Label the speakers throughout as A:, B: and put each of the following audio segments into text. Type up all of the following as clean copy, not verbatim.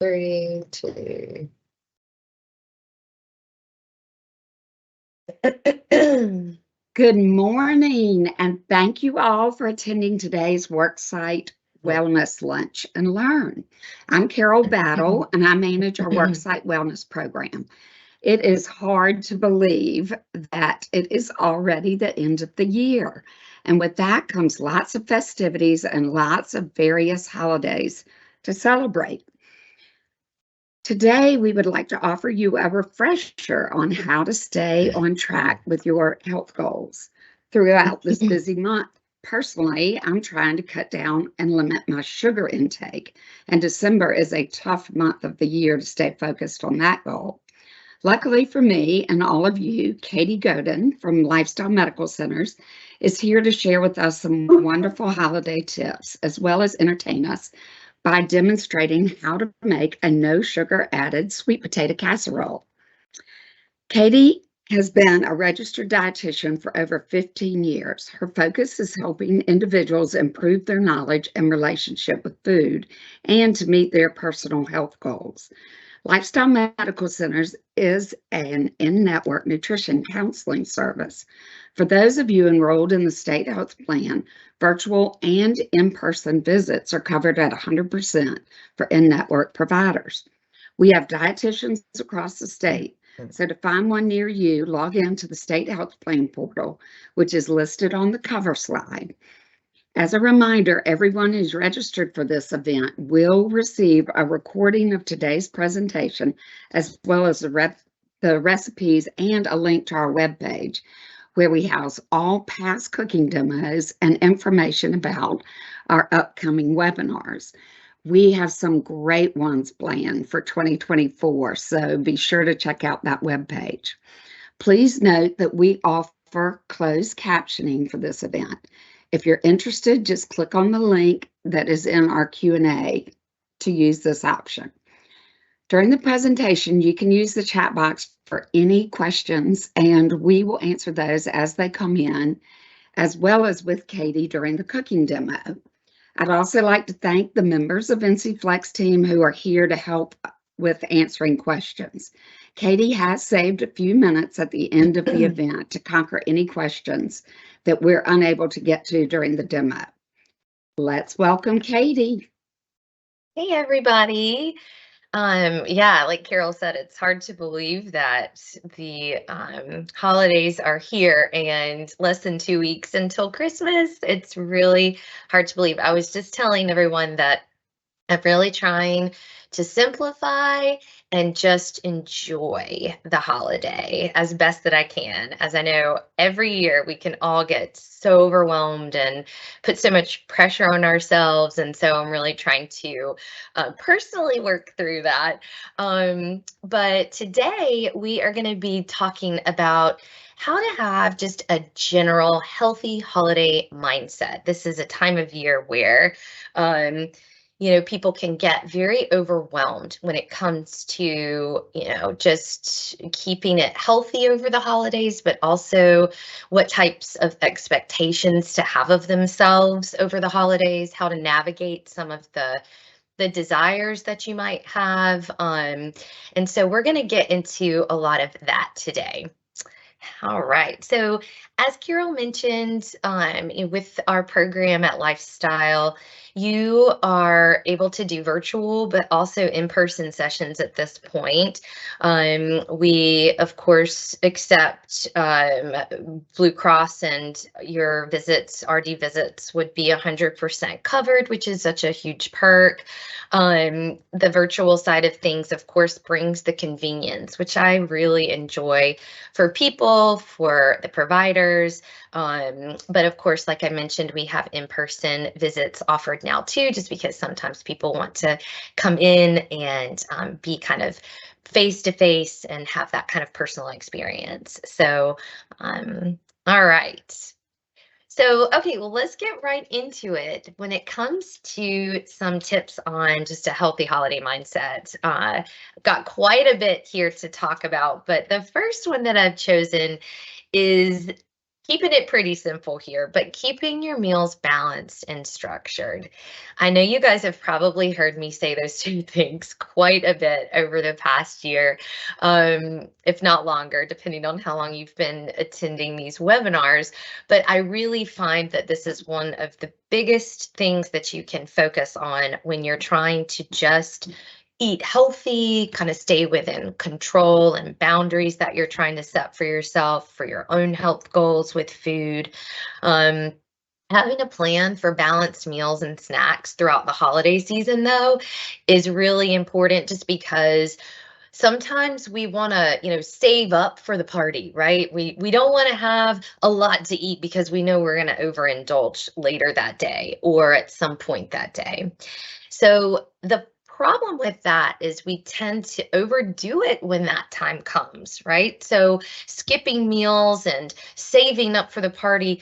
A: 3, 2.
B: Good morning, and thank you all for attending today's Worksite Wellness Lunch and Learn. I'm Carol Battle, and I manage our Worksite Wellness program. It is hard to believe that it is already the end of the year, and with that comes lots of festivities and lots of various holidays to celebrate. Today, we would like to offer you a refresher on how to stay on track with your health goals throughout this busy month. Personally, I'm trying to cut down and limit my sugar intake, and December is a tough month of the year to stay focused on that goal. Luckily for me and all of you, Katie Godin from Lifestyle Medical Centers is here to share with us some wonderful holiday tips, as well as entertain us by demonstrating how to make a no sugar added sweet potato casserole. Katie has been a registered dietitian for over 15 years. Her focus is helping individuals improve their knowledge and relationship with food and to meet their personal health goals. Lifestyle Medical Centers is an in-network nutrition counseling service. For those of you enrolled in the state health plan, virtual and in-person visits are covered at 100% for in-network providers. We have dietitians across the state, so to find one near you, log into the state health plan portal, which is listed on the cover slide. As a reminder, everyone who's registered for this event will receive a recording of today's presentation, as well as the recipes and a link to our webpage, where we house all past cooking demos and information about our upcoming webinars. We have some great ones planned for 2024, so be sure to check out that webpage. Please note that we offer closed captioning for this event. If you're interested, just click on the link that is in our Q&A to use this option. During the presentation, you can use the chat box for any questions, and we will answer those as they come in, as well as with Katie during the cooking demo. I'd also like to thank the members of NC Flex team who are here to help with answering questions. Katie has saved a few minutes at the end of the event to conquer any questions that we're unable to get to during the demo. Let's welcome Katie.
A: Hey, everybody. Yeah, like Carol said, it's hard to believe that the holidays are here and less than 2 weeks until Christmas. It's really hard to believe. I was just telling everyone that I'm really trying to simplify and just enjoy the holiday as best that I can. As I know, every year we can all get so overwhelmed and put so much pressure on ourselves. And so I'm really trying to personally work through that. But today we are going to be talking about how to have just a general healthy holiday mindset. This is a time of year where people can get very overwhelmed when it comes to, just keeping it healthy over the holidays, but also what types of expectations to have of themselves over the holidays, how to navigate some of the desires that you might have. And so we're going to get into a lot of that today. All right. So as Carol mentioned, with our program at Lifestyle, you are able to do virtual, but also in-person sessions at this point. We, of course, accept Blue Cross, and your visits, RD visits, would be 100% covered, which is such a huge perk. The virtual side of things, of course, brings the convenience, which I really enjoy for people, for the providers. But of course, like I mentioned, we have in-person visits offered now too, just because sometimes people want to come in and be kind of face-to-face and have that kind of personal experience. So, all right. So, okay, well, let's get right into it. When it comes to some tips on just a healthy holiday mindset, got quite a bit here to talk about, but the first one that I've chosen is keeping it pretty simple here, but keeping your meals balanced and structured. I know you guys have probably heard me say those two things quite a bit over the past year, if not longer, depending on how long you've been attending these webinars. But I really find that this is one of the biggest things that you can focus on when you're trying to just eat healthy, kind of stay within control and boundaries that you're trying to set for yourself for your own health goals with food. Um, Having a plan for balanced meals and snacks throughout the holiday season, though, is really important just because sometimes we want to, save up for the party, right? We don't want to have a lot to eat because we know we're going to overindulge later that day or at some point that day. So the problem with that is we tend to overdo it when that time comes, right? So skipping meals and saving up for the party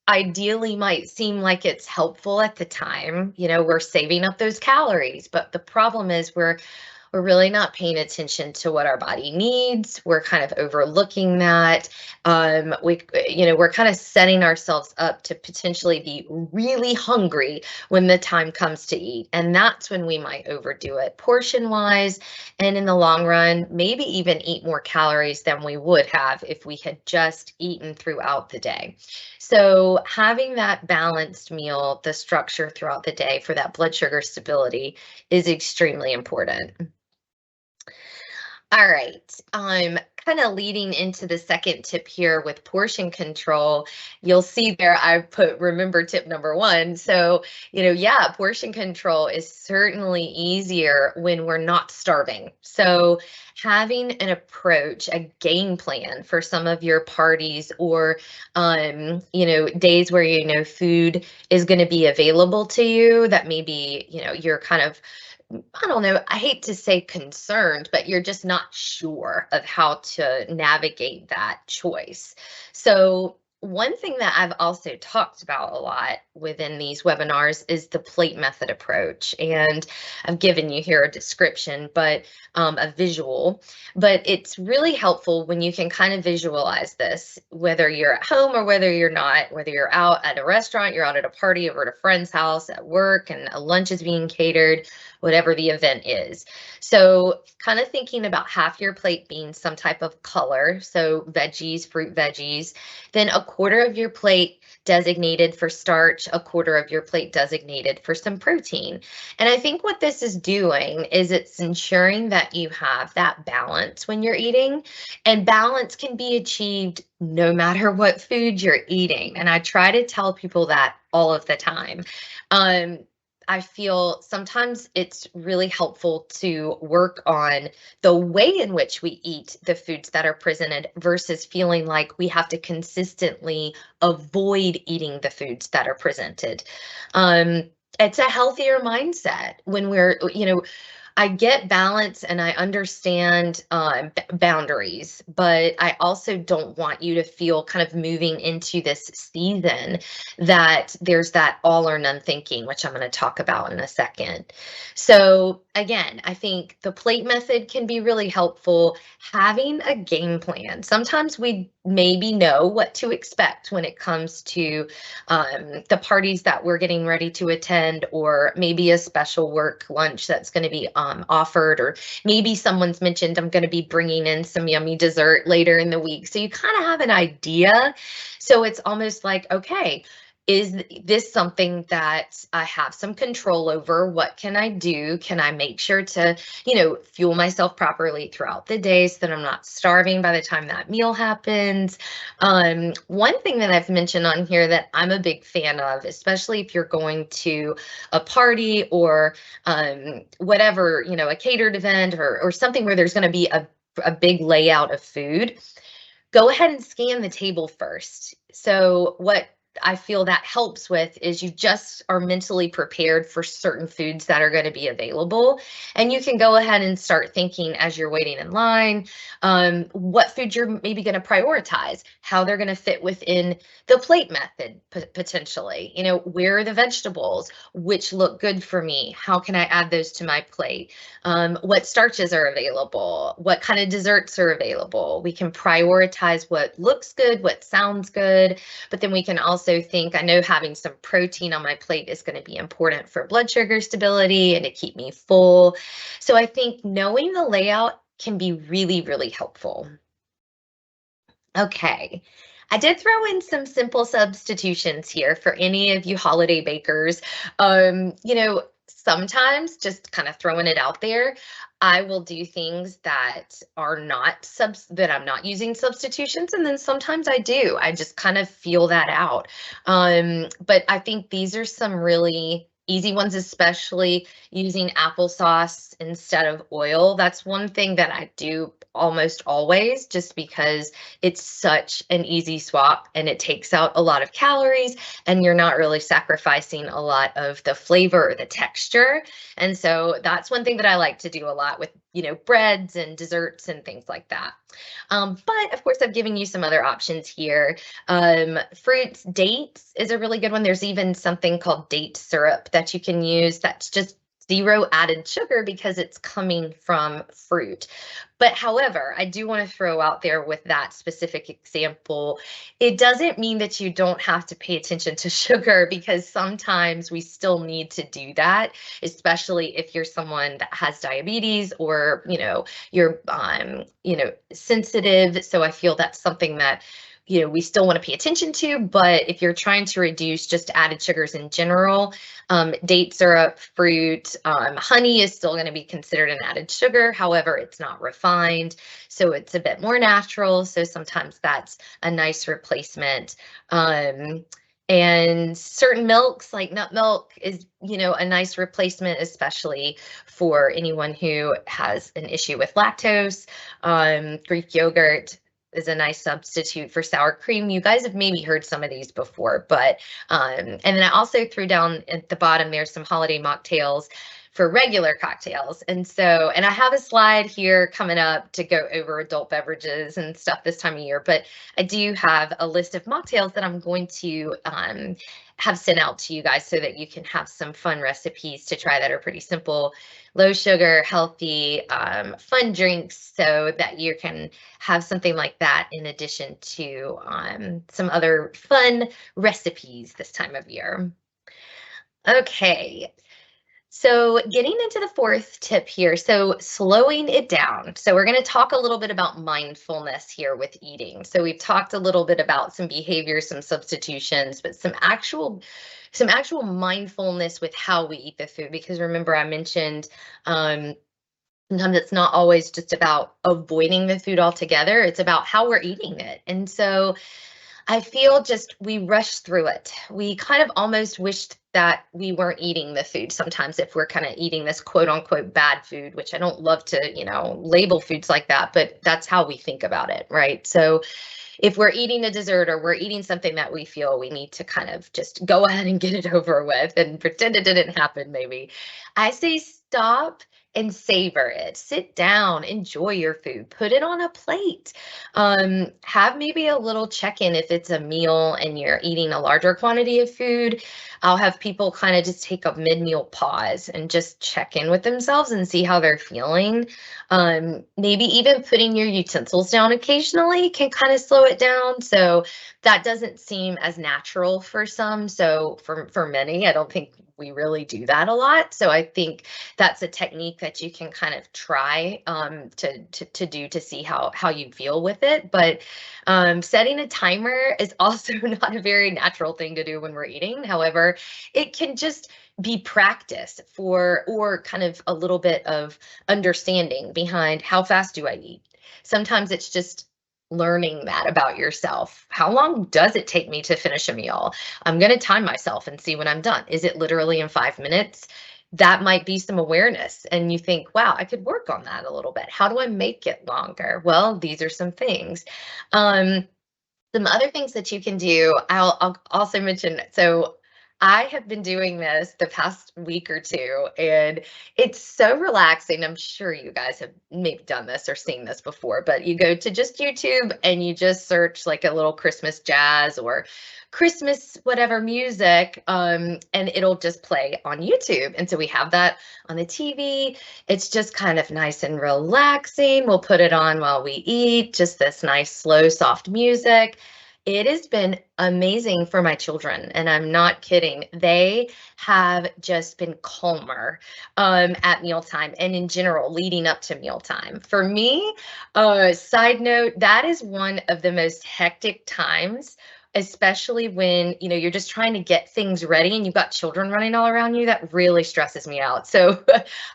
A: ideally might seem like it's helpful at the time. We're saving up those calories, but the problem is we're really not paying attention to what our body needs. We're kind of overlooking that. We're kind of setting ourselves up to potentially be really hungry when the time comes to eat. And that's when we might overdo it portion wise. And in the long run, maybe even eat more calories than we would have if we had just eaten throughout the day. So having that balanced meal, the structure throughout the day for that blood sugar stability is extremely important. All right. Kind of leading into the second tip here with portion control. You'll see there I put remember tip number one. So, yeah, portion control is certainly easier when we're not starving. So, having an approach, a game plan for some of your parties or days where food is going to be available to you that maybe, you're kind of I don't know, I hate to say concerned, but you're just not sure of how to navigate that choice. So, one thing that I've also talked about a lot within these webinars is the plate method approach. And I've given you here a description, but a visual. But it's really helpful when you can kind of visualize this, whether you're at home or whether you're not, whether you're out at a restaurant, you're out at a party over at a friend's house, at work, and a lunch is being catered, whatever the event is. So kind of thinking about half your plate being some type of color, so veggies, fruit veggies, then a quarter of your plate designated for starch, a quarter of your plate designated for some protein. And I think what this is doing is it's ensuring that you have that balance when you're eating, and balance can be achieved no matter what food you're eating. And I try to tell people that all of the time. I feel sometimes it's really helpful to work on the way in which we eat the foods that are presented versus feeling like we have to consistently avoid eating the foods that are presented. It's a healthier mindset when I get balance and I understand boundaries, but I also don't want you to feel kind of moving into this season that there's that all or none thinking, which I'm going to talk about in a second. So again, I think the plate method can be really helpful. Having a game plan. Sometimes we maybe know what to expect when it comes to the parties that we're getting ready to attend, or maybe a special work lunch that's going to be offered, or maybe someone's mentioned I'm going to be bringing in some yummy dessert later in the week. So you kind of have an idea. So it's almost like, okay, is this something that I have some control over? What can I do? Can I make sure to, fuel myself properly throughout the day so that I'm not starving by the time that meal happens? One thing that I've mentioned on here that I'm a big fan of, especially if you're going to a party or whatever, a catered event or something where there's going to be a big layout of food, go ahead and scan the table first. So what I feel that helps with is you just are mentally prepared for certain foods that are going to be available. And you can go ahead and start thinking as you're waiting in line, what food you're maybe going to prioritize, how they're going to fit within the plate method, potentially. Where are the vegetables, which look good for me? How can I add those to my plate? What starches are available? What kind of desserts are available? We can prioritize what looks good, what sounds good, but then we can also think, I know having some protein on my plate is going to be important for blood sugar stability and to keep me full. So I think knowing the layout can be really, really helpful. Okay. I did throw in some simple substitutions here for any of you holiday bakers. Sometimes just kind of throwing it out there, I will do things that are not that I'm not using substitutions, and then sometimes I do. I just kind of feel that out. But I think these are some really easy ones, especially using applesauce instead of oil. That's one thing that I do almost always, just because it's such an easy swap and it takes out a lot of calories and you're not really sacrificing a lot of the flavor or the texture. And so that's one thing that I like to do a lot with, breads and desserts and things like that. But of course, I've given you some other options here. Fruits, dates is a really good one. There's even something called date syrup that you can use that's just zero added sugar because it's coming from fruit. But however, I do want to throw out there with that specific example, it doesn't mean that you don't have to pay attention to sugar, because sometimes we still need to do that, especially if you're someone that has diabetes or, you're, sensitive. So I feel that's something that we still want to pay attention to. But if you're trying to reduce just added sugars in general, date syrup, fruit, honey is still going to be considered an added sugar. However, it's not refined, so it's a bit more natural. So sometimes that's a nice replacement. And certain milks like nut milk is, a nice replacement, especially for anyone who has an issue with lactose. Greek yogurt is a nice substitute for sour cream. You guys have maybe heard some of these before, but and then I also threw down at the bottom there's some holiday mocktails for regular cocktails. And I have a slide here coming up to go over adult beverages and stuff this time of year, but I do have a list of mocktails that I'm going to have sent out to you guys so that you can have some fun recipes to try that are pretty simple, low sugar, healthy, fun drinks, so that you can have something like that in addition to some other fun recipes this time of year. Okay. So getting into the fourth tip here, so slowing it down. So we're going to talk a little bit about mindfulness here with eating. So we've talked a little bit about some behaviors, some substitutions, but some actual mindfulness with how we eat the food. Because remember, I mentioned sometimes it's not always just about avoiding the food altogether. It's about how we're eating it. And so I feel just we rush through it. We kind of almost wished that we weren't eating the food sometimes if we're kind of eating this quote unquote bad food, which I don't love to, label foods like that, but that's how we think about it, right? So if we're eating a dessert or we're eating something that we feel we need to kind of just go ahead and get it over with and pretend it didn't happen, maybe, I say stop and savor it. Sit down, enjoy your food, put it on a plate. Have maybe a little check-in if it's a meal and you're eating a larger quantity of food. I'll have people kind of just take a mid-meal pause and just check in with themselves and see how they're feeling. Maybe even putting your utensils down occasionally can kind of slow it down. So that doesn't seem as natural for some. So for many, I don't think we really do that a lot. So I think that's a technique that you can kind of try to do to see how you feel with it. But setting a timer is also not a very natural thing to do when we're eating. However, it can just be practice or kind of a little bit of understanding behind how fast do I eat. Sometimes it's just learning that about yourself. How long does it take me to finish a meal? I'm going to time myself and see when I'm done. Is it literally in 5 minutes? That might be some awareness. And you think, wow, I could work on that a little bit. How do I make it longer? Well, these are some things. Some other things that you can do, I'll also mention, so I have been doing this the past week or two, and it's so relaxing. I'm sure you guys have maybe done this or seen this before, but you go to just YouTube and you just search like a little Christmas jazz or Christmas whatever music, and it'll just play on YouTube. And so we have that on the TV. It's just kind of nice and relaxing. We'll put it on while we eat, just this nice, slow, soft music. It has been amazing for my children, and I'm not kidding. They have just been calmer at mealtime and in general leading up to mealtime. For me, side note, that is one of the most hectic times, especially when you're just trying to get things ready and you've got children running all around you. That really stresses me out. So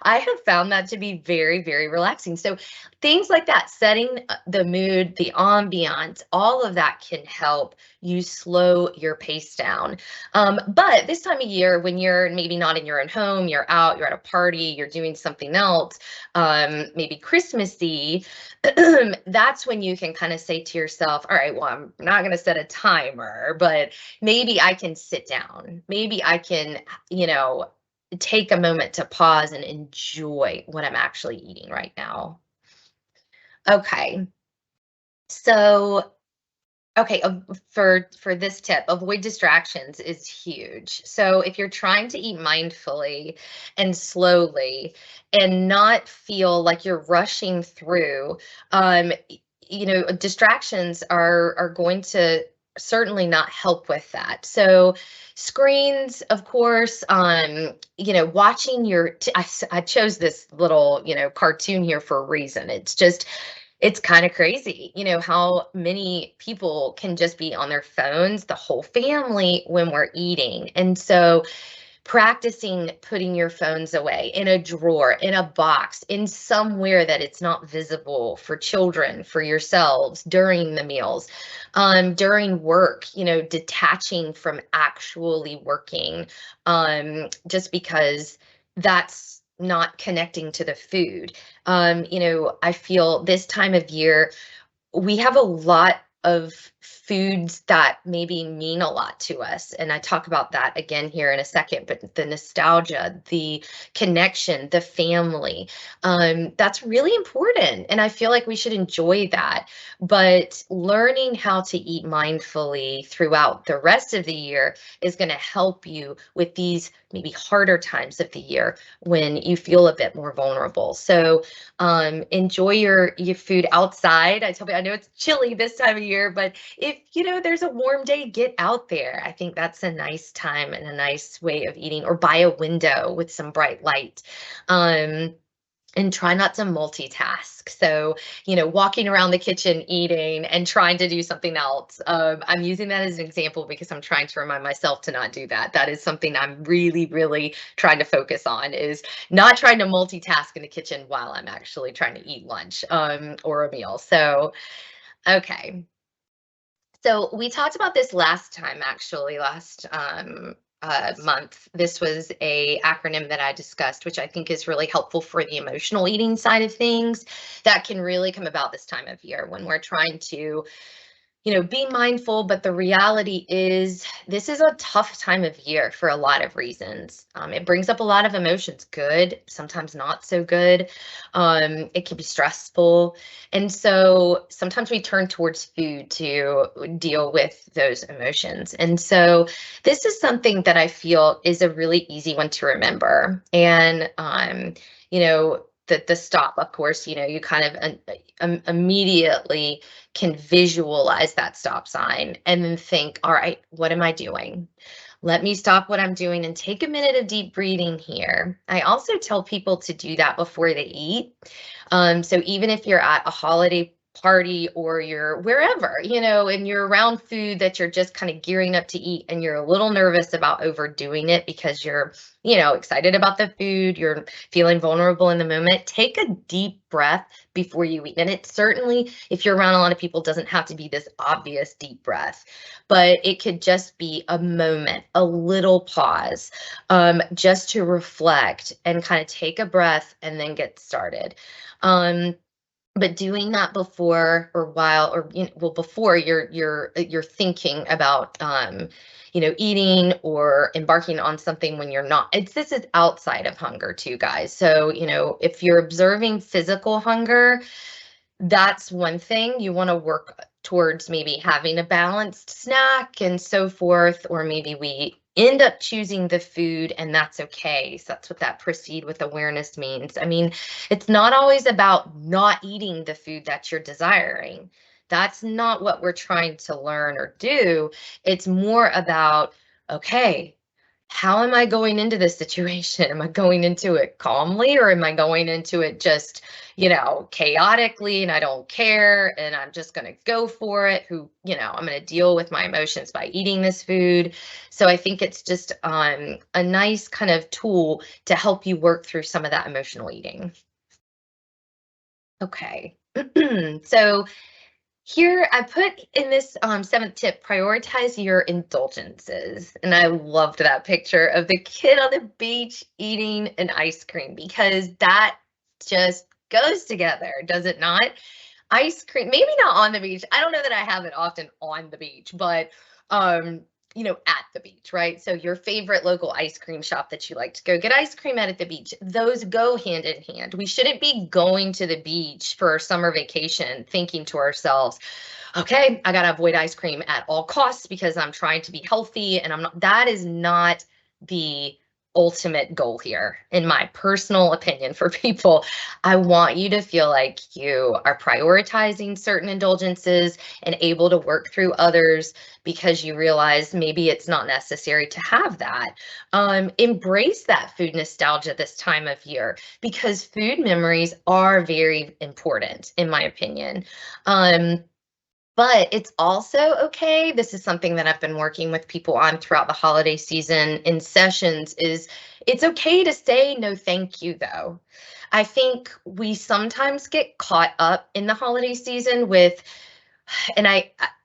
A: I have found that to be very, very relaxing. So things like that, setting the mood, the ambiance, all of that can help you slow your pace down. But this time of year, when you're maybe not in your own home, you're out, you're at a party, you're doing something else, maybe Christmassy, that's when you can kind of say to yourself, all right, well, I'm not going to set a timer, but maybe I can sit down. Maybe I can, take a moment to pause and enjoy what I'm actually eating right now. Okay. So, okay, for this tip, avoid distractions is huge. So if you're trying to eat mindfully and slowly and not feel like you're rushing through, distractions are going to certainly not help with that. So screens, of course, watching I chose this little, cartoon here for a reason. It's kind of crazy, how many people can just be on their phones, the whole family, when we're eating. And so practicing putting your phones away in a drawer, in a box, in somewhere that it's not visible for children, for yourselves during the meals, during work, detaching from actually working, just because that's not connecting to the food. I feel this time of year, we have a lot of foods that maybe mean a lot to us. And I talk about that again here in a second, but the nostalgia, the connection, the family, that's really important. And I feel like we should enjoy that. But learning how to eat mindfully throughout the rest of the year is going to help you with these maybe harder times of the year when you feel a bit more vulnerable. So enjoy your food outside. I tell you, I know it's chilly this time of year, but if there's a warm day, get out there. I think that's a nice time and a nice way of eating, or by a window with some bright light. And try not to multitask. So, walking around the kitchen, eating, and trying to do something else. I'm using that as an example because I'm trying to remind myself to not do that. That is something I'm really, really trying to focus on, is not trying to multitask in the kitchen while I'm actually trying to eat lunch, or a meal. So, okay. So we talked about this last time, actually, last month. This was a acronym that I discussed, which I think is really helpful for the emotional eating side of things, that can really come about this time of year when we're trying to be mindful. But the reality is, this is a tough time of year for a lot of reasons. It brings up a lot of emotions, good, sometimes not so good. It can be stressful. And so sometimes we turn towards food to deal with those emotions. And so this is something that I feel is a really easy one to remember. And, the stop, of course, you kind of immediately can visualize that stop sign and then think, all right, what am I doing? Let me stop what I'm doing and take a minute of deep breathing here. I also tell people to do that before they eat. So even if you're at a holiday party or you're wherever, and you're around food that you're just kind of gearing up to eat, and you're a little nervous about overdoing it because you're, excited about the food, you're feeling vulnerable in the moment, take a deep breath before you eat. And it certainly, if you're around a lot of people, doesn't have to be this obvious deep breath, but it could just be a moment, a little pause, just to reflect and kind of take a breath and then get started. but doing that before or while or well before you're thinking about eating or embarking on something when you're not. This is outside of hunger too, guys. So if you're observing physical hunger, that's one thing. You want to work towards maybe having a balanced snack and so forth, or maybe we end up choosing the food and that's okay. So that's what that proceed with awareness means. I mean, it's not always about not eating the food that you're desiring. That's not what we're trying to learn or do. It's more about, okay, how am I going into this situation? Am I going into it calmly, or am I going into it just, chaotically, and I don't care and I'm just going to go for it? I'm going to deal with my emotions by eating this food. So I think it's just a nice kind of tool to help you work through some of that emotional eating. Okay. So here I put in this seventh tip, prioritize your indulgences. And I loved that picture of the kid on the beach eating an ice cream, because that just goes together, does it not? Ice cream, maybe not on the beach. I don't know that I have it often on the beach, but at the beach, right? So your favorite local ice cream shop that you like to go get ice cream at the beach, those go hand in hand. We shouldn't be going to the beach for our summer vacation thinking to ourselves, okay, I got to avoid ice cream at all costs because I'm trying to be healthy, and that is not the ultimate goal here, in my personal opinion, for people. I want you to feel like you are prioritizing certain indulgences and able to work through others because you realize maybe it's not necessary to have that. Embrace that food nostalgia this time of year, because food memories are very important, in my opinion. But it's also okay. This is something that I've been working with people on throughout the holiday season in sessions, is it's okay to say no thank you, though. I think we sometimes get caught up in the holiday season with, and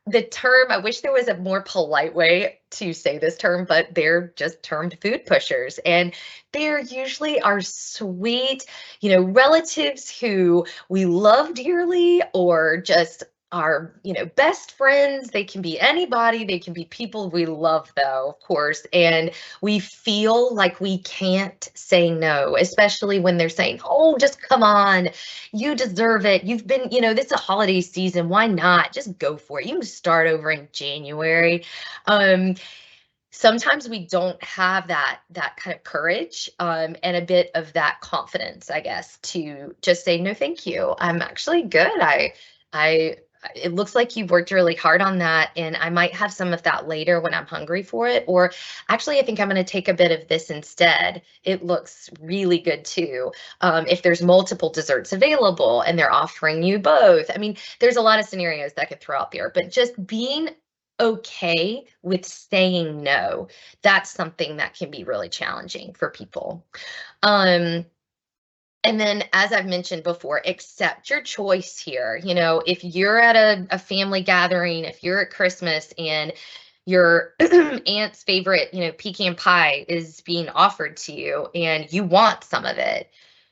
A: the term, I wish there was a more polite way to say this term, but they're just termed food pushers. And they're usually our sweet, relatives who we love dearly, or just our, best friends. They can be anybody. They can be people we love, though, of course. And we feel like we can't say no, especially when they're saying, oh, just come on, you deserve it. You've been, this is a holiday season. Why not? Just go for it. You can start over in January. Um, Sometimes we don't have that kind of courage, and a bit of that confidence, I guess, to just say no thank you. I'm actually good. I it looks like you've worked really hard on that, and I might have some of that later when I'm hungry for it. Or actually, I think I'm going to take a bit of this instead. It looks really good too. If there's multiple desserts available and they're offering you both, I mean, there's a lot of scenarios that could throw out there, but just being okay with saying no, that's something that can be really challenging for people. Um, and then, as I've mentioned before, accept your choice here. If you're at a family gathering, if you're at Christmas and your aunt's favorite, pecan pie is being offered to you and you want some of it,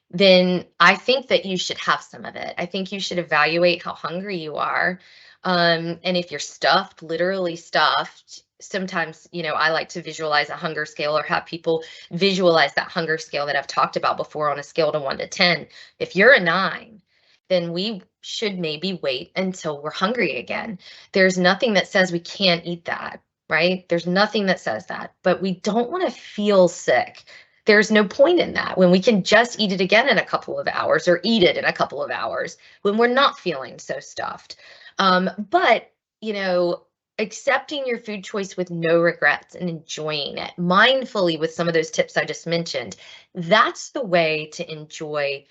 A: then I think that you should have some of it. I think you should evaluate how hungry you are. And if you're stuffed, literally stuffed, sometimes, I like to visualize a hunger scale, or have people visualize that hunger scale that I've talked about before on a scale to 1 to 10. If you're a 9, then we should maybe wait until we're hungry again. There's nothing that says we can't eat that, right? There's nothing that says that, but we don't want to feel sick. There's no point in that when we can just eat it again in a couple of hours, or eat it in a couple of hours when we're not feeling so stuffed. But, accepting your food choice with no regrets and enjoying it mindfully with some of those tips I just mentioned, that's the way to enjoy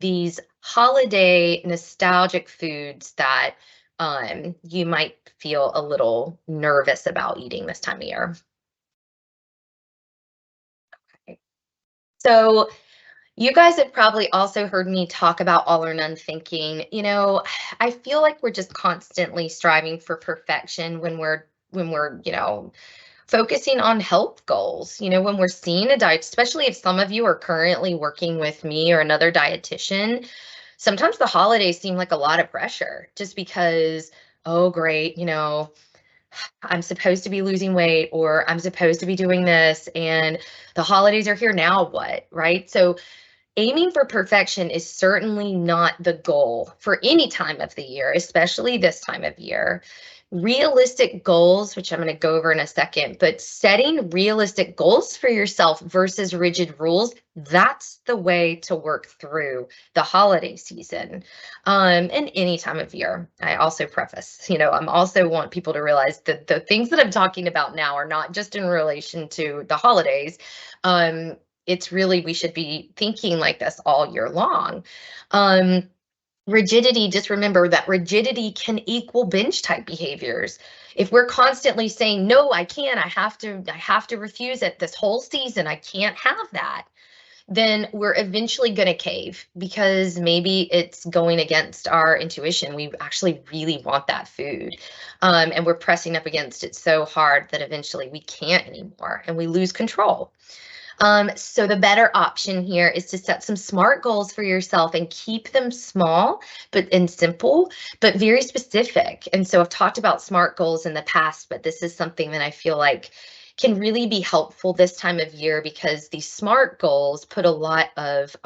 A: these holiday nostalgic foods that you might feel a little nervous about eating this time of year. So, you guys have probably also heard me talk about all or none thinking. I feel like we're just constantly striving for perfection when we're, focusing on health goals. When we're seeing a diet, especially if some of you are currently working with me or another dietitian, sometimes the holidays seem like a lot of pressure just because, oh, great, I'm supposed to be losing weight or I'm supposed to be doing this and the holidays are here now, what, right? So aiming for perfection is certainly not the goal for any time of the year, especially this time of year. Realistic goals, which I'm going to go over in a second, but setting realistic goals for yourself versus rigid rules, that's the way to work through the holiday season, and any time of year. I also preface, I'm also want people to realize that the things that I'm talking about now are not just in relation to the holidays. It's really, we should be thinking like this all year long. Rigidity, just remember that rigidity can equal binge type behaviors. If we're constantly saying, no, I can't, I have to refuse it this whole season, I can't have that, then we're eventually going to cave because maybe it's going against our intuition. We actually really want that food. And we're pressing up against it so hard that eventually we can't anymore and we lose control. So the better option here is to set some SMART goals for yourself and keep them small and simple, but very specific. And so I've talked about SMART goals in the past, but this is something that I feel like can really be helpful this time of year because these SMART goals put a lot of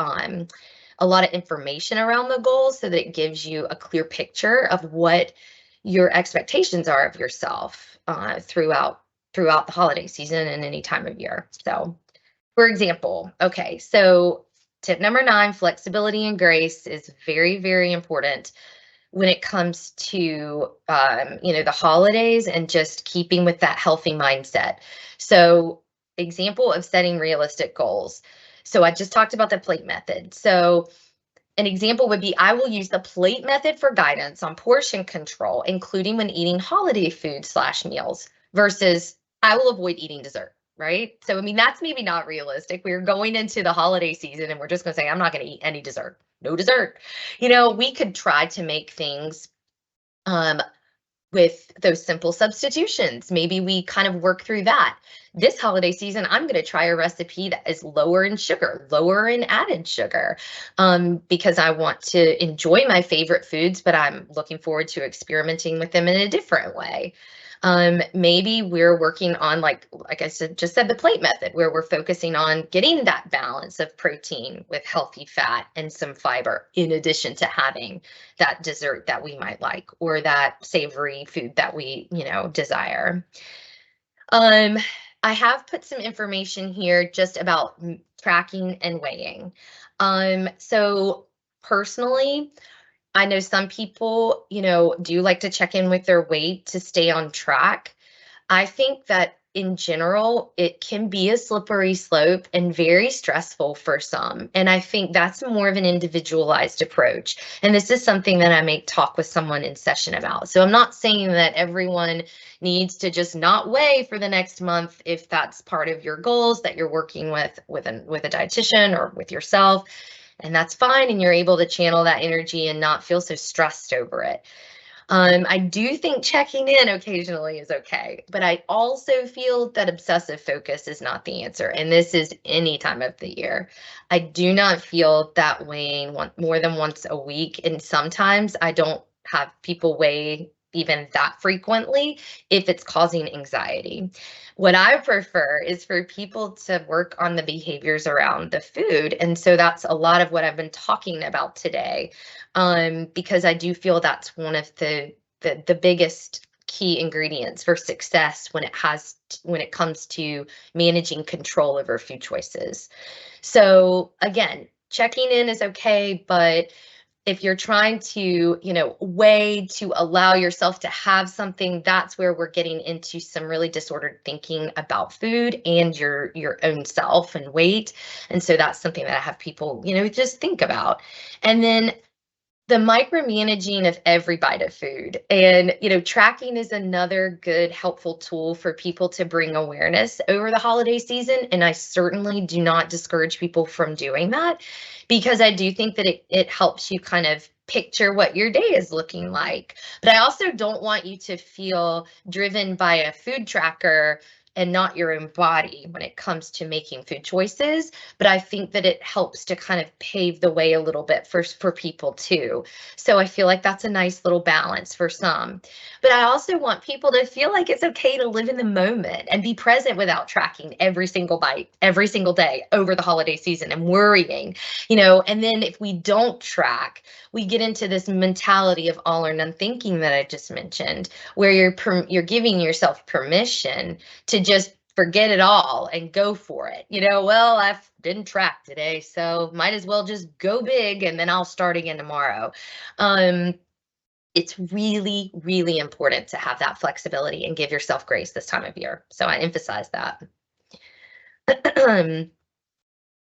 A: information around the goals so that it gives you a clear picture of what your expectations are of yourself throughout the holiday season and any time of year. So for example, okay, so tip number 9, flexibility and grace is very, very important when it comes to, the holidays and just keeping with that healthy mindset. So example of setting realistic goals. So I just talked about the plate method. So an example would be, I will use the plate method for guidance on portion control, including when eating holiday food/meals versus I will avoid eating dessert. Right. So, I mean, that's maybe not realistic. We're going into the holiday season and we're just going to say, I'm not going to eat any dessert. No dessert. We could try to make things with those simple substitutions. Maybe we kind of work through that. This holiday season, I'm going to try a recipe that is lower in sugar, lower in added sugar, because I want to enjoy my favorite foods, but I'm looking forward to experimenting with them in a different way. Maybe we're working on, like I just said, the plate method, where we're focusing on getting that balance of protein with healthy fat and some fiber, in addition to having that dessert that we might like, or that savory food that we, desire. I have put some information here just about tracking and weighing. So personally, I know some people, do like to check in with their weight to stay on track. I think that in general, it can be a slippery slope and very stressful for some. And I think that's more of an individualized approach. And this is something that I may talk with someone in session about. So I'm not saying that everyone needs to just not weigh for the next month if that's part of your goals that you're working with a dietitian or with yourself. And that's fine. And you're able to channel that energy and not feel so stressed over it. I do think checking in occasionally is okay, but I also feel that obsessive focus is not the answer. And this is any time of the year. I do not feel that weighing more than once a week. And sometimes I don't have people weigh even that frequently if it's causing anxiety. What I prefer is for people to work on the behaviors around the food. And so that's a lot of what I've been talking about today, because I do feel that's one of the biggest key ingredients for success when it comes to managing control over food choices. So again, checking in is okay, but if you're trying to, weigh to allow yourself to have something, that's where we're getting into some really disordered thinking about food and your own self and weight. And so that's something that I have people, just think about. And then the micromanaging of every bite of food, and tracking is another good helpful tool for people to bring awareness over the holiday season. And I certainly do not discourage people from doing that, because I do think that it helps you kind of picture what your day is looking like. But I also don't want you to feel driven by a food tracker and not your own body when it comes to making food choices. But I think that it helps to kind of pave the way a little bit for people too. So I feel like that's a nice little balance for some. But I also want people to feel like it's okay to live in the moment and be present without tracking every single bite, every single day over the holiday season and worrying, and then if we don't track, we get into this mentality of all or none thinking that I just mentioned, where you're giving yourself permission to just forget it all and go for it. Well, I didn't track today, so might as well just go big and then I'll start again tomorrow. It's really, really important to have that flexibility and give yourself grace this time of year. So I emphasize that.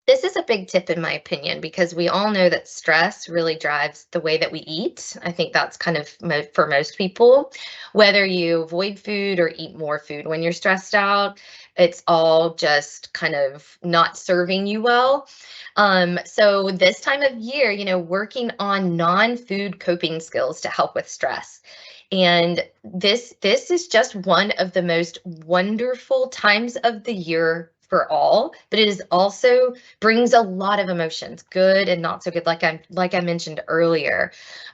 A: This is a big tip in my opinion, because we all know that stress really drives the way that we eat. I think that's kind of for most people, whether you avoid food or eat more food when you're stressed out, it's all just kind of not serving you well. So this time of year, working on non-food coping skills to help with stress. And this is just one of the most wonderful times of the year for all, but it is also brings a lot of emotions, good and not so good, like I mentioned earlier.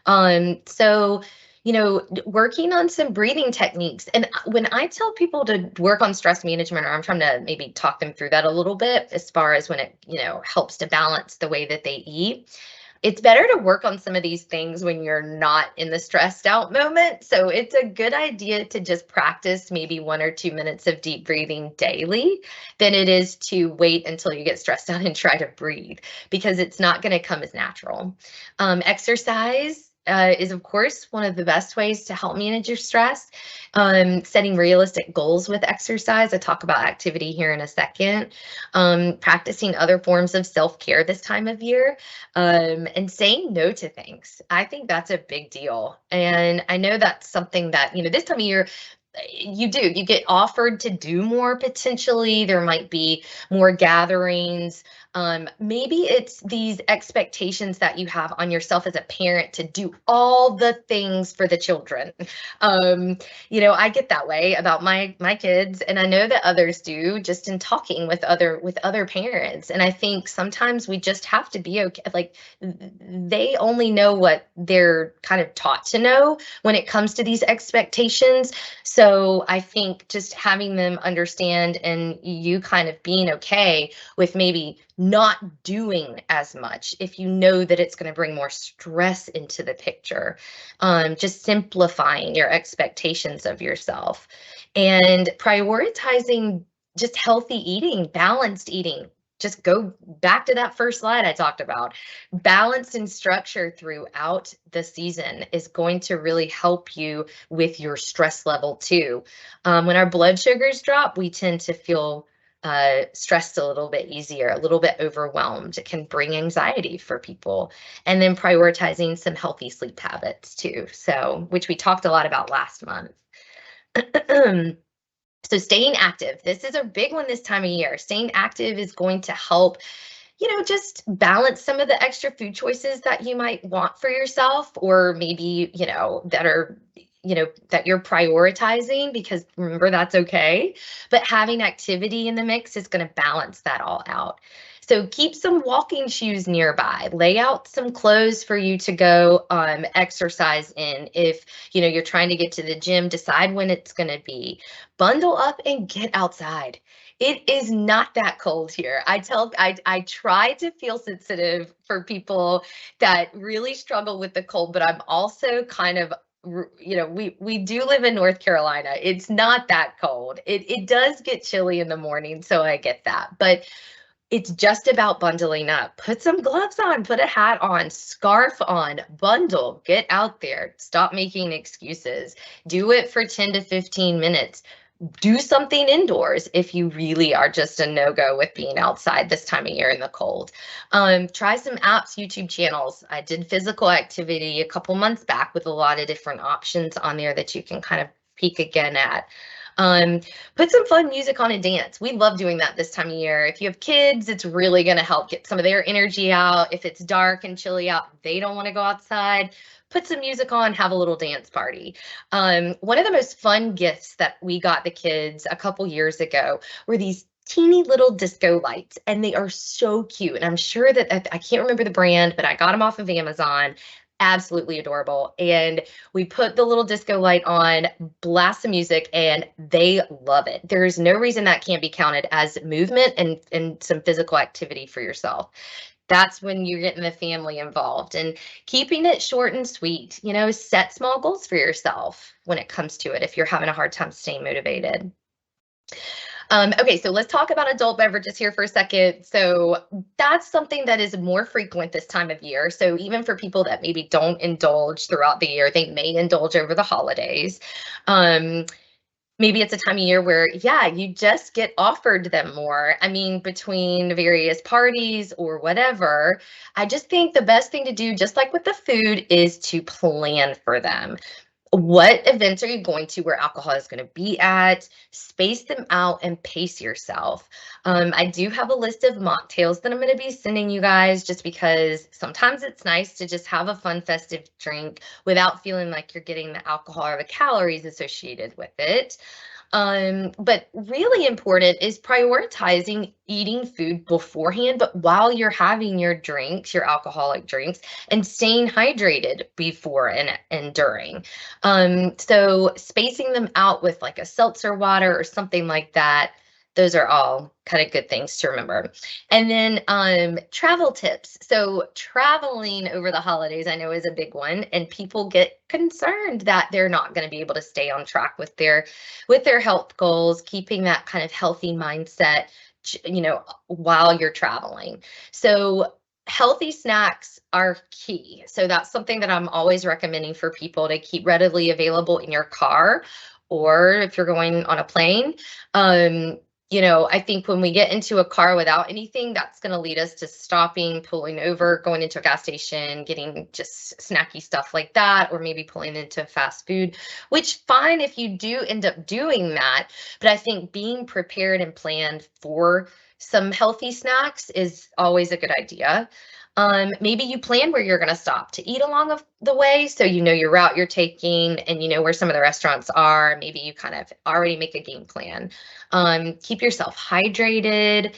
A: So working on some breathing techniques. And when I tell people to work on stress management, or I'm trying to maybe talk them through that a little bit, as far as when it, helps to balance the way that they eat, it's better to work on some of these things when you're not in the stressed out moment. So it's a good idea to just practice maybe 1 or 2 minutes of deep breathing daily than it is to wait until you get stressed out and try to breathe, because it's not going to come as natural. Exercise is, of course, one of the best ways to help manage your stress. Setting realistic goals with exercise. I talk about activity here in a second. Practicing other forms of self-care this time of year, and saying no to things. I think that's a big deal. And I know that's something that, this time of year, you get offered to do more potentially. There might be more gatherings. Maybe it's these expectations that you have on yourself as a parent to do all the things for the children. I get that way about my kids, and I know that others do, just in talking with other parents. And I think sometimes we just have to be okay. Like, they only know what they're kind of taught to know when it comes to these expectations. So I think just having them understand, and you kind of being okay with maybe not doing as much if you know that it's going to bring more stress into the picture. Just simplifying your expectations of yourself and prioritizing just healthy eating, balanced eating. Just go back to that first slide I talked about. Balance and structure throughout the season is going to really help you with your stress level too. When our blood sugars drop, we tend to feel stressed a little bit easier, a little bit overwhelmed. It can bring anxiety for people. And then prioritizing some healthy sleep habits too, so which we talked a lot about last month. So staying active, this is a big one this time of year. Staying active is going to help, just balance some of the extra food choices that you might want for yourself, or maybe, that are, that you're prioritizing, because remember, that's okay. But having activity in the mix is going to balance that all out. So keep some walking shoes nearby. Lay out some clothes for you to go exercise in. If you're trying to get to the gym, decide when it's going to be. Bundle up and get outside. It is not that cold here. I try to feel sensitive for people that really struggle with the cold, but I'm also kind of, we do live in North Carolina. It's not that cold. It does get chilly in the morning, so I get that. But it's just about bundling up. Put some gloves on, put a hat on, scarf on, bundle, get out there. Stop making excuses. Do it for 10 to 15 minutes. Do something indoors if you really are just a no-go with being outside this time of year in the cold. Try some apps, YouTube channels. I did physical activity a couple months back with a lot of different options on there that you can kind of peek again at. Put some fun music on and dance. We love doing that this time of year. If you have kids, it's really going to help get some of their energy out. If it's dark and chilly out, they don't want to go outside. Put some music on, have a little dance party. One of the most fun gifts that we got the kids a couple years ago were these teeny little disco lights, and they are so cute. And I'm sure that I can't remember the brand, but I got them off of Amazon. Absolutely adorable. And we put the little disco light on, blast the music, and they love it. There's no reason that can't be counted as movement and some physical activity for yourself. That's when you're getting the family involved, and keeping it short and sweet. Set small goals for yourself when it comes to it if you're having a hard time staying motivated. Okay, so let's talk about adult beverages here for a second. So that's something that is more frequent this time of year. So even for people that maybe don't indulge throughout the year, they may indulge over the holidays. Maybe it's a time of year where, yeah, you just get offered them more. I mean, between various parties or whatever, I just think the best thing to do, just like with the food, is to plan for them. What events are you going to where alcohol is going to be at? Space them out and pace yourself. I do have a list of mocktails that I'm going to be sending you guys, just because sometimes it's nice to just have a fun festive drink without feeling like you're getting the alcohol or the calories associated with it. But really important is prioritizing eating food beforehand, but while you're having your drinks, your alcoholic drinks, and staying hydrated before and during. So spacing them out with like a seltzer water or something like that. Those are all kind of good things to remember. And then travel tips. So traveling over the holidays, I know, is a big one, and people get concerned that they're not going to be able to stay on track with their health goals, keeping that kind of healthy mindset, while you're traveling. So healthy snacks are key. So that's something that I'm always recommending for people to keep readily available in your car, or if you're going on a plane. I think when we get into a car without anything, that's going to lead us to stopping, pulling over, going into a gas station, getting just snacky stuff like that, or maybe pulling into fast food, which fine if you do end up doing that. But I think being prepared and planned for some healthy snacks is always a good idea. Maybe you plan where you're going to stop to eat along the way, so you know your route you're taking and you know where some of the restaurants are. Maybe you kind of already make a game plan. Keep yourself hydrated.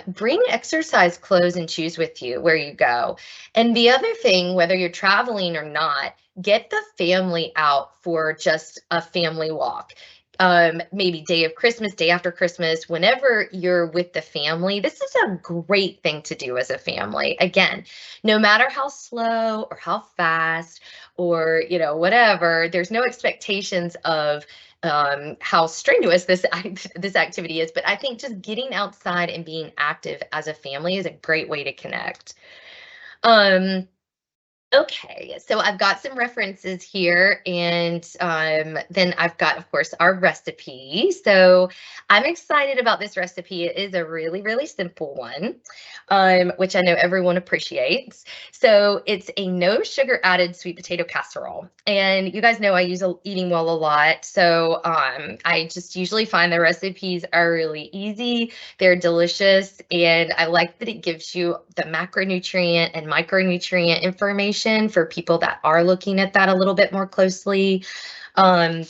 A: Bring exercise clothes and shoes with you where you go. And the other thing, whether you're traveling or not, get the family out for just a family walk. Maybe day of Christmas, day after Christmas, whenever you're with the family, this is a great thing to do as a family. Again, no matter how slow or how fast or, whatever, there's no expectations of how strenuous this activity is. But I think just getting outside and being active as a family is a great way to connect. Okay, so I've got some references here, and then I've got, of course, our recipe. So I'm excited about this recipe. It is a really, really simple one, which I know everyone appreciates. So it's a no sugar added sweet potato casserole. And you guys know I use Eating Well a lot. So I just usually find the recipes are really easy. They're delicious. And I like that it gives you the macronutrient and micronutrient information for people that are looking at that a little bit more closely. I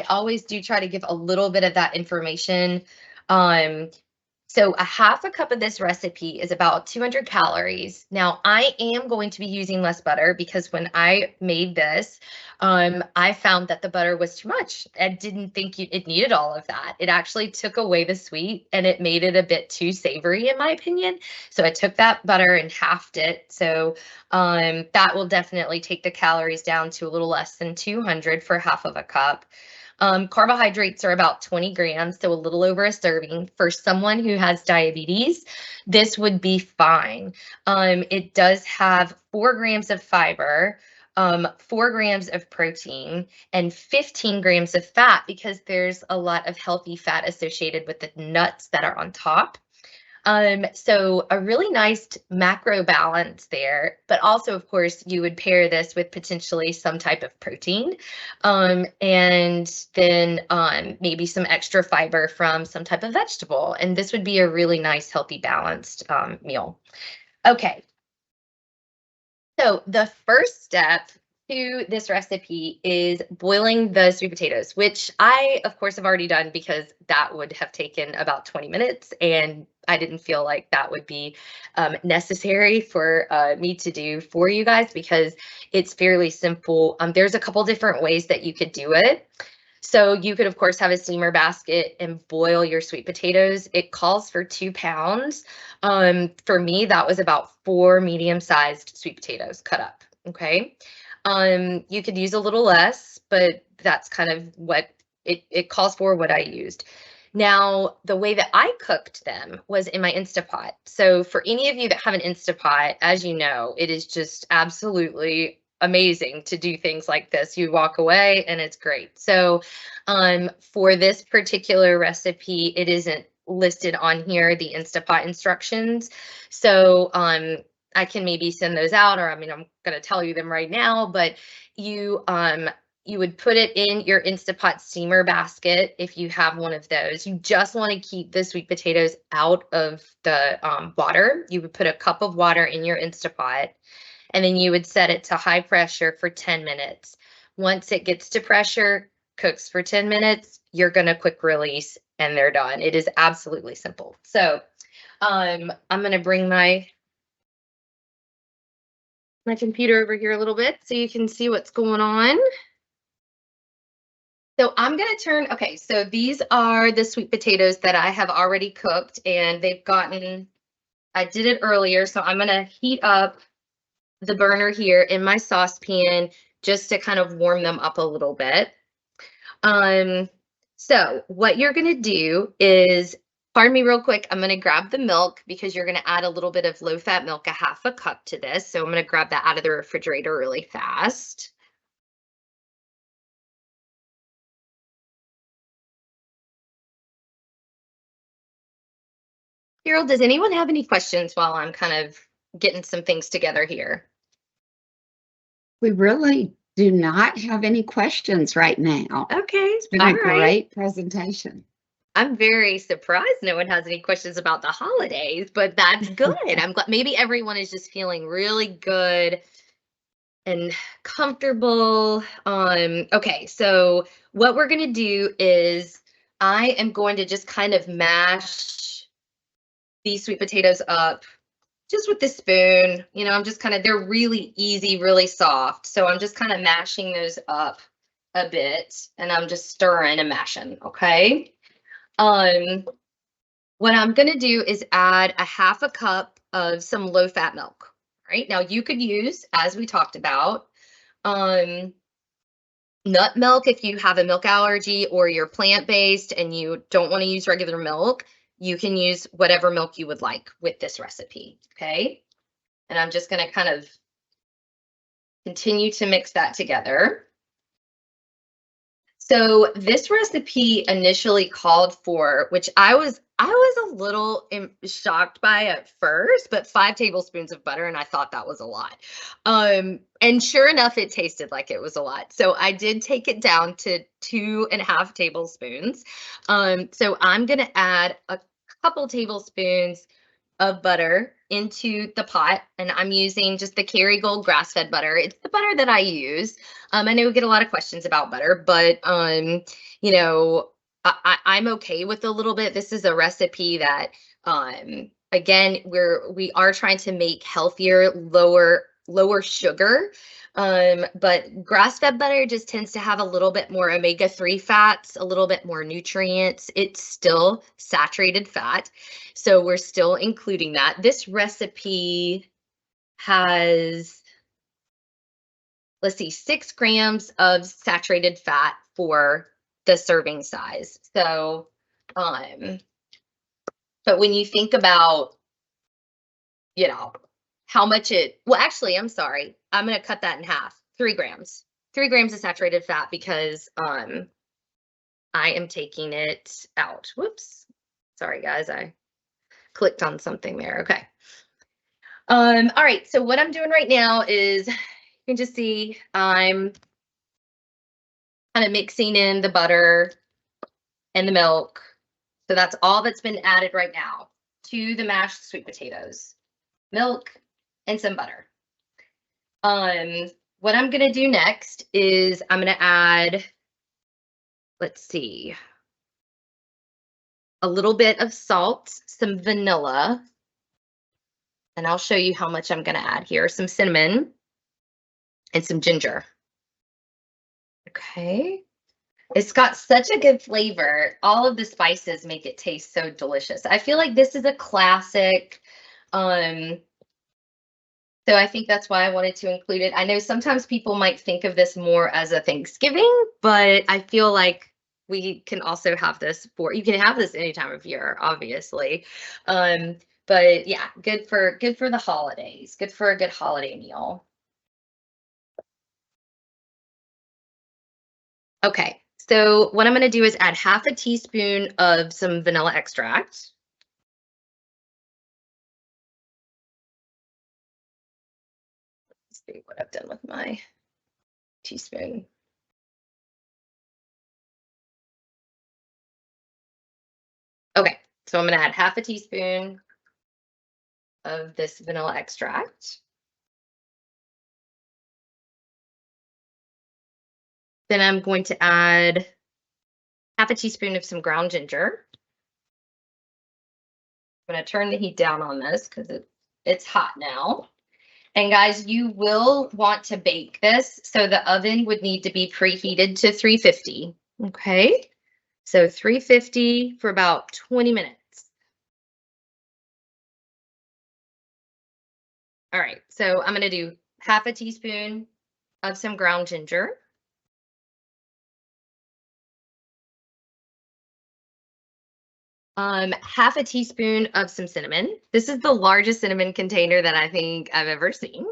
A: always do try to give a little bit of that information. So a half a cup of this recipe is about 200 calories. Now I am going to be using less butter because when I made this, I found that the butter was too much. I didn't think it needed all of that. It actually took away the sweet and it made it a bit too savory in my opinion. So I took that butter and halved it. So that will definitely take the calories down to a little less than 200 for half of a cup. Carbohydrates are about 20 grams, so a little over a serving. For someone who has diabetes, this would be fine. It does have 4 grams of fiber, 4 grams of protein, and 15 grams of fat because there's a lot of healthy fat associated with the nuts that are on top. So a really nice macro balance there, but also, of course, you would pair this with potentially some type of protein, and then maybe some extra fiber from some type of vegetable. And this would be a really nice, healthy, balanced meal. Okay, so the first step to this recipe is boiling the sweet potatoes, which I, of course, have already done because that would have taken about 20 minutes, and I didn't feel like that would be necessary for me to do for you guys because it's fairly simple. There's a couple different ways that you could do it. So you could, of course, have a steamer basket and boil your sweet potatoes. It calls for 2 pounds. For me, that was about 4 medium-sized sweet potatoes cut up. Okay. You could use a little less, but that's kind of what it calls for, what I used. Now, the way that I cooked them was in my Instapot. So for any of you that have an Instapot, as you know, it is just absolutely amazing to do things like this. You walk away and it's great. So for this particular recipe, it isn't listed on here, the Instapot instructions. So I can maybe send those out, or I mean, I'm going to tell you them right now, but you would put it in your Instapot steamer basket if you have one of those. You just want to keep the sweet potatoes out of the water. You would put a cup of water in your Instapot, and then you would set it to high pressure for 10 minutes. Once it gets to pressure, cooks for 10 minutes, you're going to quick release and they're done. It is absolutely simple. So I'm going to bring my computer over here a little bit so you can see what's going on. So I'm going to turn, okay, so these are the sweet potatoes that I have already cooked, and they've gotten, I did it earlier, so I'm going to heat up the burner here in my saucepan just to kind of warm them up a little bit. So what you're going to do is, pardon me real quick, I'm going to grab the milk because you're going to add a little bit of low-fat milk, a half a cup to this. So I'm going to grab that out of the refrigerator really fast. Carol, does anyone have any questions while I'm kind of getting some things together here?
B: We really do not have any questions right now.
A: Okay,
B: It's been a great presentation.
A: I'm very surprised no one has any questions about the holidays, but that's good. I'm glad maybe everyone is just feeling really good and comfortable. Okay, so what we're gonna do is I am going to just kind of mash these sweet potatoes up just with the spoon. You know, I'm just kind of, they're really easy, really soft. So I'm just kind of mashing those up a bit, and I'm just stirring and mashing, okay? What I'm gonna do is add a half a cup of some low-fat milk. Right now, you could use, as we talked about, nut milk if you have a milk allergy or you're plant-based and you don't want to use regular milk. You can use whatever milk you would like with this recipe, okay? And I'm just going to kind of continue to mix that together. So this recipe initially called for, which I was a little shocked by at first, but 5 tablespoons of butter, and I thought that was a lot. And sure enough, it tasted like it was a lot. So I did take it down to 2.5 tablespoons. So I'm gonna add a couple tablespoons of butter into the pot, and I'm using just the Kerrygold grass-fed butter. It's the butter that I use. I know we get a lot of questions about butter, but you know, I'm okay with a little bit. This is a recipe that again, we are trying to make healthier, lower sugar. But grass-fed butter just tends to have a little bit more omega-3 fats, a little bit more nutrients. It's still saturated fat, so we're still including that. This recipe has, let's see, 6 grams of saturated fat for the serving size. So, but when you think about, you know, how much well, actually, I'm sorry, I'm going to cut that in half. 3 grams. 3 grams of saturated fat because I am taking it out. Whoops. Sorry, guys. clicked on something there. Okay. All right, so what I'm doing right now is, you can just see I'm kind of mixing in the butter and the milk. So that's all that's been added right now to the mashed sweet potatoes, milk and some butter. What I'm gonna do next is I'm gonna add, let's see, a little bit of salt, some vanilla, and I'll show you how much I'm gonna add here, some cinnamon and some ginger. Okay. It's got such a good flavor. All of the spices make it taste so delicious. I feel like this is a classic. Um, so I think that's why I wanted to include it. I know sometimes people might think of this more as a Thanksgiving, but I feel like we can also have this for, you can have this any time of year, obviously. Um, but yeah, good for the holidays, good for a good holiday meal. Okay, so what I'm gonna do is add half a teaspoon of some vanilla extract. Let's see what I've done with my teaspoon. Okay, so I'm gonna add half a teaspoon of this vanilla extract. Then I'm going to add half a teaspoon of some ground ginger. I'm gonna turn the heat down on this because it's hot now. And guys, you will want to bake this, so the oven would need to be preheated to 350. Okay, so 350 for about 20 minutes. All right, so I'm gonna do half a teaspoon of some ground ginger. Half a teaspoon of some cinnamon. This is the largest cinnamon container that I think I've ever seen.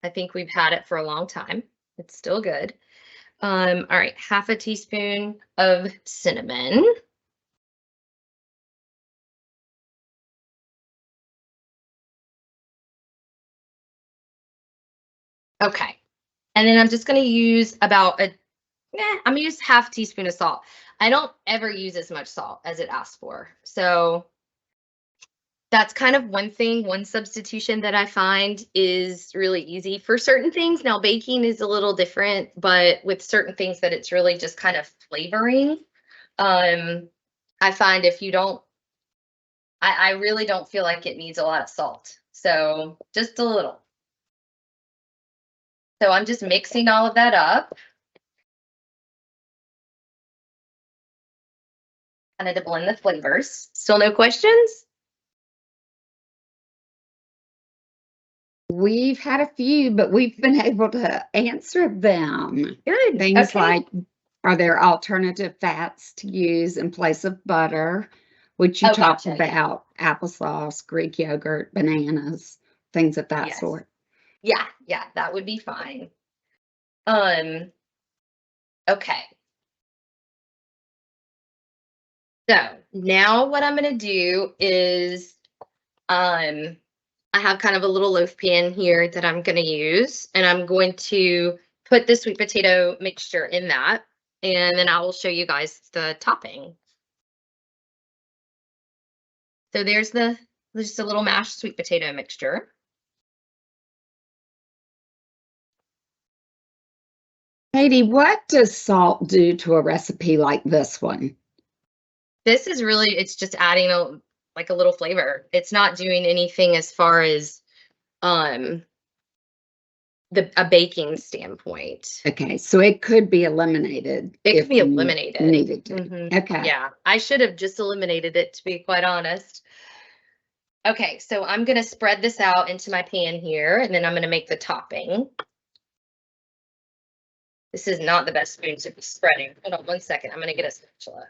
A: I think we've had it for a long time. It's still good. All right, half a teaspoon of cinnamon. Okay, and then I'm just gonna use about I'm gonna use half teaspoon of salt. I don't ever use as much salt as it asks for. So that's kind of one thing, one substitution that I find is really easy for certain things. Now, baking is a little different, but with certain things that it's really just kind of flavoring. I find if you don't, I really don't feel like it needs a lot of salt. So just a little. So I'm just mixing all of that up. Kind of to blend the flavors. Still no questions?
B: We've had a few, but we've been able to answer them.
A: Good.
B: Things
A: Okay.
B: like, are there alternative fats to use in place of butter? Which you
A: Oh,
B: talked
A: gotcha.
B: about, applesauce, Greek yogurt, bananas, things of that
A: Yes.
B: sort.
A: Yeah, that would be fine. Um, okay. So now what I'm gonna do is, um, I have kind of a little loaf pan here that I'm gonna use, and I'm going to put the sweet potato mixture in that, and then I will show you guys the topping. So there's just a little mashed sweet potato mixture.
B: Katie, what does salt do to a recipe like this one?
A: This is really, it's just adding like a little flavor. It's not doing anything as far as um a baking standpoint.
B: Okay, so it could be eliminated
A: It could
B: if
A: be
B: you
A: eliminated.
B: needed to. Okay.
A: Yeah, I should have just eliminated it, to be quite honest. Okay, so I'm gonna spread this out into my pan here, and then I'm gonna make the topping. This is not the best spoon to be spreading. Hold on 1 second. I'm gonna get a spatula.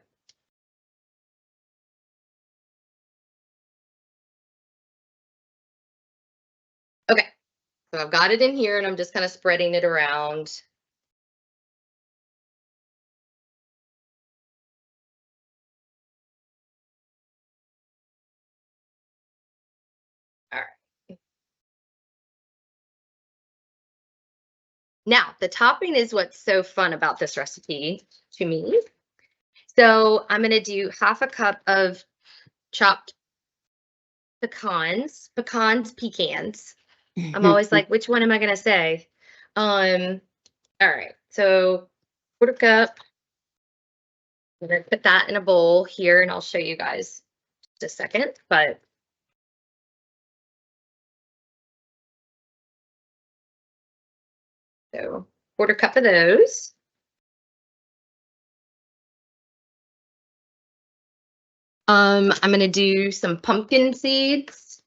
A: Okay, so I've got it in here, and I'm just kind of spreading it around. Now, the topping is what's so fun about this recipe to me. So I'm going to do 1/2 cup of chopped pecans. I'm always like, which one am I going to say? All right. So 1/4 cup. I'm going to put that in a bowl here and I'll show you guys just a second, but so 1/4 cup of those. I'm going to do some pumpkin seeds.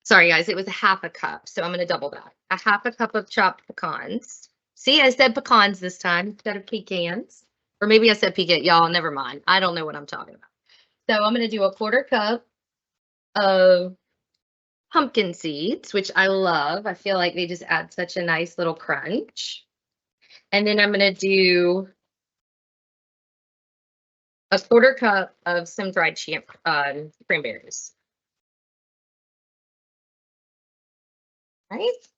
A: Sorry, guys, it was 1/2 cup, so I'm going to double that. 1/2 cup of chopped pecans. See, I said pecans this time instead of pecans. Or maybe I said pecan. Y'all, never mind. I don't know what I'm talking about. So I'm going to do 1/4 cup of pumpkin seeds, which I love. I feel like they just add such a nice little crunch. And then I'm going to do 1/4 cup of some dried cranberries. Right?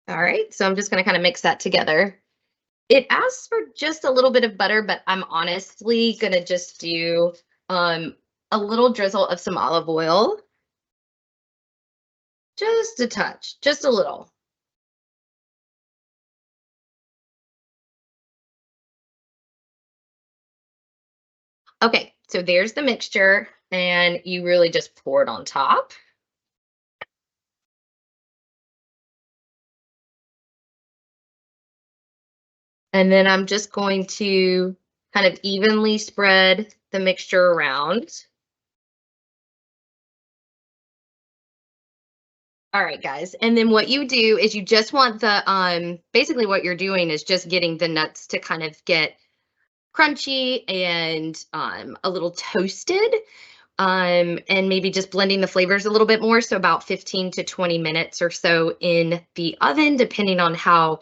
A: All right, so I'm just going to kind of mix that together. It asks for just a little bit of butter, but I'm honestly going to just do a little drizzle of some olive oil. Just a touch, just a little. Okay, so there's the mixture, and you really just pour it on top. And then I'm just going to kind of evenly spread the mixture around. All right, guys. And then what you do is you just want the basically what you're doing is just getting the nuts to kind of get crunchy and a little toasted. And maybe just blending the flavors a little bit more. So about 15 to 20 minutes or so in the oven, depending on how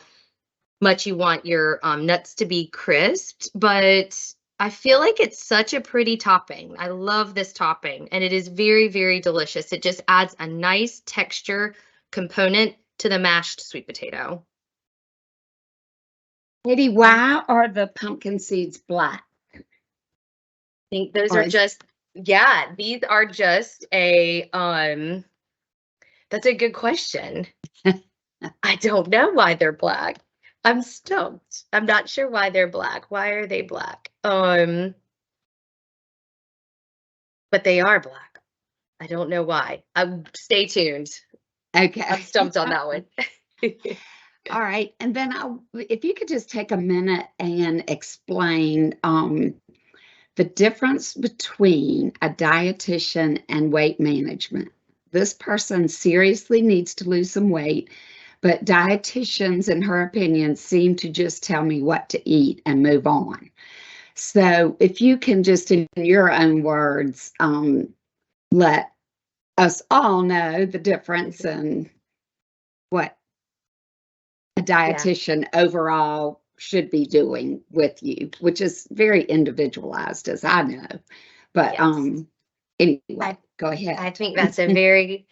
A: much you want your nuts to be crisped. But I feel like it's such a pretty topping. I love this topping, and it is very, very delicious. It just adds a nice texture component to the mashed sweet potato.
B: Katie, why are the pumpkin seeds black?
A: I think those
B: Or
A: are just, yeah, these are just that's a good question. I don't know why they're black. I'm stumped. I'm not sure why they're black. Why are they black? But they are black. I don't know why. Stay tuned.
B: Okay.
A: I'm stumped on that one.
B: All right. And then if you could just take a minute and explain the difference between a dietitian and weight management. This person seriously needs to lose some weight, but dietitians, in her opinion, seem to just tell me what to eat and move on. So if you can just, in your own words, let us all know the difference in what a dietitian overall should be doing with you, which is very individualized, as I know. But
A: Yes.
B: anyway, go ahead.
A: I think that's a very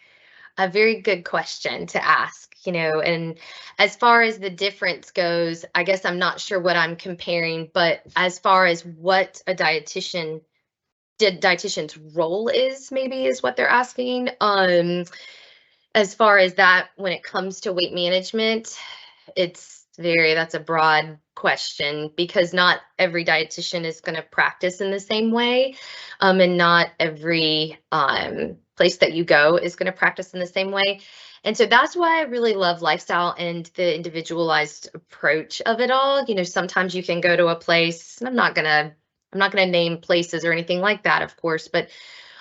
A: good question to ask, and as far as the difference goes, I guess I'm not sure what I'm comparing, but as far as what a dietitian's role is, maybe is what they're asking. As far as that, when it comes to weight management, that's a broad question because not every dietitian is going to practice in the same way. And not every place that you go is going to practice in the same way. And so that's why I really love lifestyle and the individualized approach of it all. Sometimes you can go to a place, and I'm not gonna name places or anything like that, of course, but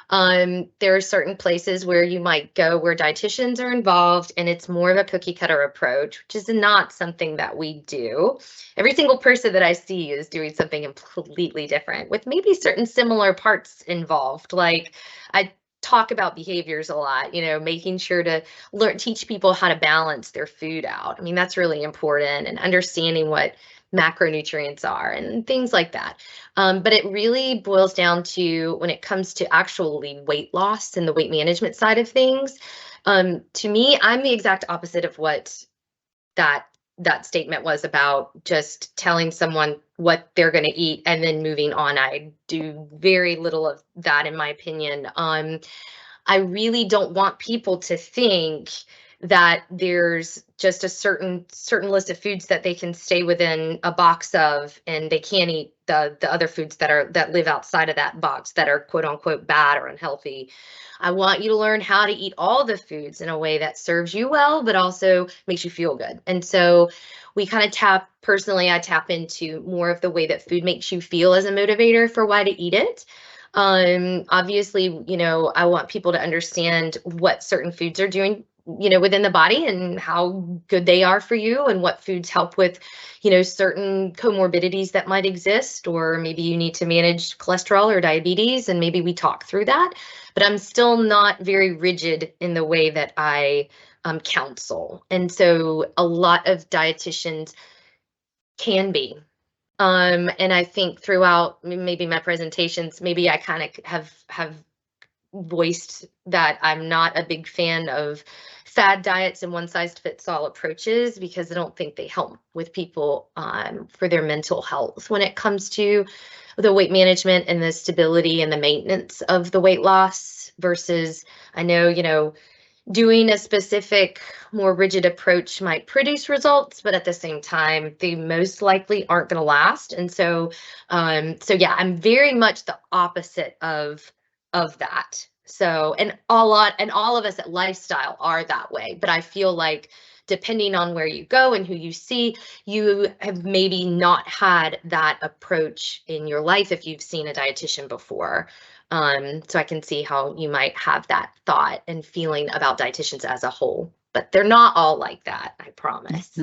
A: there are certain places where you might go where dietitians are involved and it's more of a cookie cutter approach, which is not something that we do. Every single person that I see is doing something completely different with maybe certain similar parts involved. Like I talk about behaviors a lot, making sure to teach people how to balance their food out. I mean, that's really important, and understanding what macronutrients are and things like that. But it really boils down to when it comes to actually weight loss and the weight management side of things. To me, I'm the exact opposite of what that statement was about, just telling someone what they're going to eat and then moving on. I do very little of that, in my opinion. I really don't want people to think that there's just a certain list of foods that they can stay within a box of, and they can't eat the other foods that live outside of that box that are quote unquote bad or unhealthy. I want you to learn how to eat all the foods in a way that serves you well, but also makes you feel good. And so we kind of personally, I tap into more of the way that food makes you feel as a motivator for why to eat it. Obviously, I want people to understand what certain foods are doing, within the body and how good they are for you, and what foods help with, certain comorbidities that might exist, or maybe you need to manage cholesterol or diabetes, and maybe we talk through that. But I'm still not very rigid in the way that I counsel. And so a lot of dietitians can be. And I think throughout maybe my presentations, maybe I kind of have voiced that I'm not a big fan of fad diets and one-size-fits-all approaches, because I don't think they help with people for their mental health when it comes to the weight management and the stability and the maintenance of the weight loss. Versus, I know, doing a specific, more rigid approach might produce results, but at the same time, they most likely aren't going to last. And so, yeah, I'm very much the opposite of that. So, and all of us at Lifestyle are that way. But I feel like depending on where you go and who you see, you have maybe not had that approach in your life if you've seen a dietitian before. So I can see how you might have that thought and feeling about dietitians as a whole, but they're not all like that, I promise.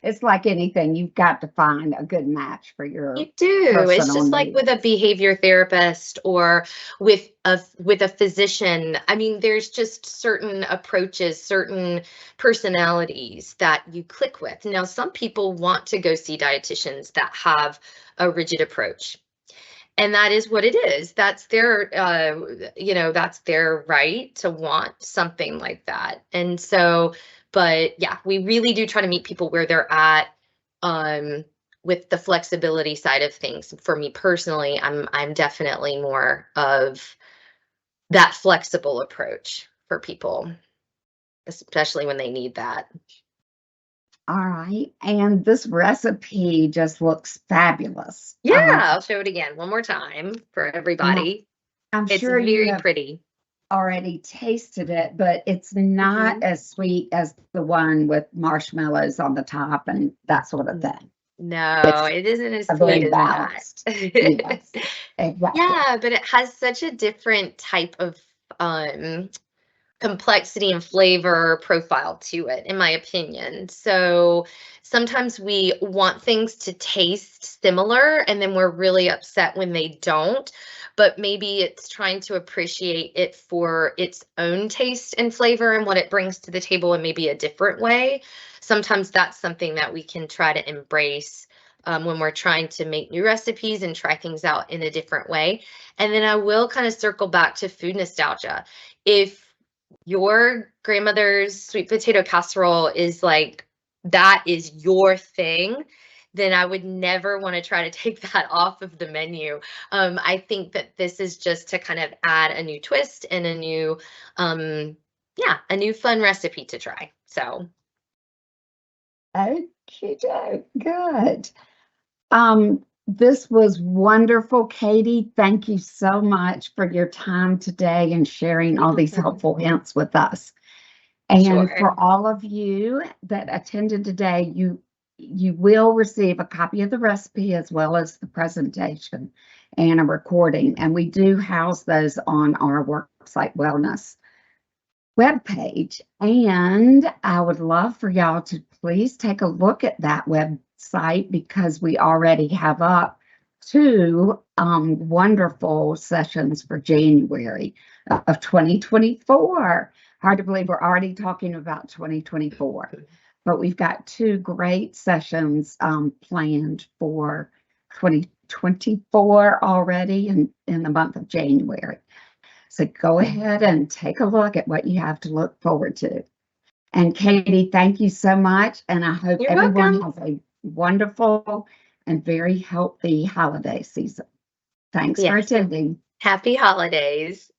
B: It's like anything, you've got to find a good match for your
A: You do. It's just like
B: needs.
A: with a behavior therapist or with a physician. I mean, there's just certain approaches, certain personalities that you click with. Now, some people want to go see dietitians that have a rigid approach. And that is what it is. That's their, that's their right to want something like that. And so, but yeah, we really do try to meet people where they're at, with the flexibility side of things. For me personally, I'm definitely more of that flexible approach for people, especially when they need that.
B: All right. And this recipe just looks fabulous.
A: Yeah, I'll show it again one more time for everybody.
B: I'm
A: It's
B: sure you
A: very
B: have
A: pretty.
B: already tasted it, but it's not as sweet as the one with marshmallows on the top and that sort of thing.
A: No, it isn't as
B: Very
A: sweet as
B: balanced.
A: that.
B: Yes, exactly.
A: Yeah, but it has such a different type of complexity and flavor profile to it, in my opinion. So sometimes we want things to taste similar, and then we're really upset when they don't. But maybe it's trying to appreciate it for its own taste and flavor and what it brings to the table in maybe a different way. Sometimes that's something that we can try to embrace when we're trying to make new recipes and try things out in a different way. And then I will kind of circle back to food nostalgia. If your grandmother's sweet potato casserole is like, that is your thing, then I would never want to try to take that off of the menu. I think that this is just to kind of add a new twist and a new fun recipe to try. So.
B: Okay, good. This was wonderful, Katie. Thank you so much for your time today and sharing all these helpful hints with us. And
A: Sure.
B: for all of you that attended today, you will receive a copy of the recipe as well as the presentation and a recording. And we do house those on our Worksite Wellness webpage. And I would love for y'all to please take a look at that website, because we already have up 2 wonderful sessions for January of 2024. Hard to believe we're already talking about 2024. but we've got 2 great sessions planned for 2024 already in the month of January. So go ahead and take a look at what you have to look forward to. And Katie, thank you so much. And I hope
A: You're
B: everyone
A: welcome.
B: has a wonderful and very healthy holiday season. Thanks for
A: Yes.
B: attending.
A: Happy holidays.